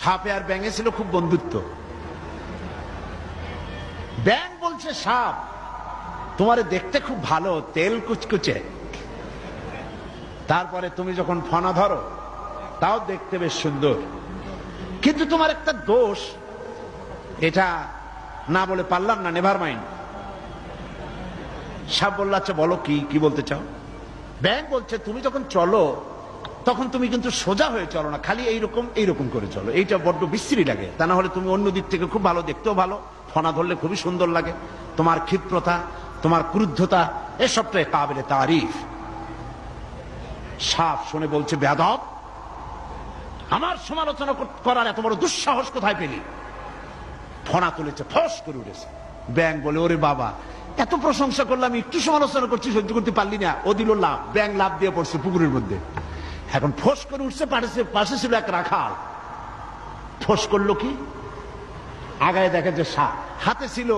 সাপে আর ব্যাঙে ছিল খুব বন্ধুত্ব। ব্যাঙ বলছে সাপ, তোমারে দেখতে খুব ভালো, তেল কুচকুচে, তারপরে তুমি যখন ফনা ধরো তাও দেখতে বেশ সুন্দর, কিন্তু তোমার একটা দোষ, এটা না বলে পারলাম না, নেভার মাইন্ড। সাপ বলল আচ্ছা বলো, কি কি বলতে চাও? ব্যাঙ বলছে তুমি যখন চলো তখন তুমি কিন্তু সোজা হয়ে চলো না, খালি এইরকম এইরকম করে চলো, এইটা বড্ড বিশ্রী লাগে। তা না হলে তুমি অন্য দিক থেকে খুব ভালো, দেখতেও ভালো, ফনা ধরলে খুবই সুন্দর লাগে, তোমার ক্ষিপ্রতা, তোমার ক্রুদ্ধতা এসবটাই কাবিলে তারিফ। সাপ শুনে বলছে বেয়াদব, আমার সমালোচনা করার এত বড় দুঃসাহস কোথায় পেলি? ফনা তুলেছে, ফস করে উঠেছে। ব্যাঙ বলে ওরে বাবা, এত প্রশংসা করলাম, একটু সমালোচনা করছি, সহ্য করতে পারলি না? ও দিল লাভ, ব্যাঙ লাভ দিয়ে পড়ছে পুকুরের মধ্যে। এখন ফোস করে উঠছে, পাশে ছিল এক রাখাল, ফোস করলো কি, আগায় দেখে যে সাপ, হাতে ছিল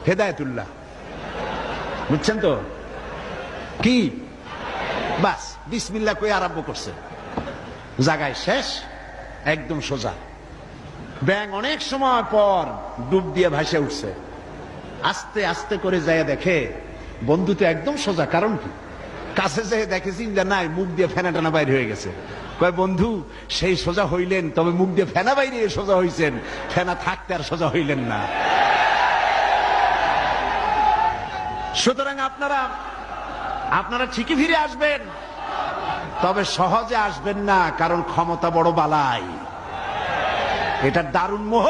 হেদায়েতুল্লাহ, বুঝছেন তো কি, বাস বিসমিল্লাহ কই আরম্ভ করছে, জায়গায় শেষ, একদম সোজা। ব্যাঙ অনেক সময় পর ডুব দিয়ে ভাসে উঠছে, আস্তে আস্তে করে যায় দেখে বন্ধু তো একদম সোজা, কারণ কি, কাছে যেয়ে দেখে চিন্তা নাই, মুখ দিয়ে ফেনা টানা বাইরে হয়ে গেছে। কয় বন্ধু সেই সোজা হইলেন, তবে মুখ দিয়ে ফেনা বাইরে সোজা হইছেন, ফেনা থাকতে আর সোজা হইলেন না। সুতরাং আপনারা ঠিকই ফিরে আসবেন, তবে সহজে আসবেন না, কারণ ক্ষমতা বড় বালাই, এটা দারুণ মোহ।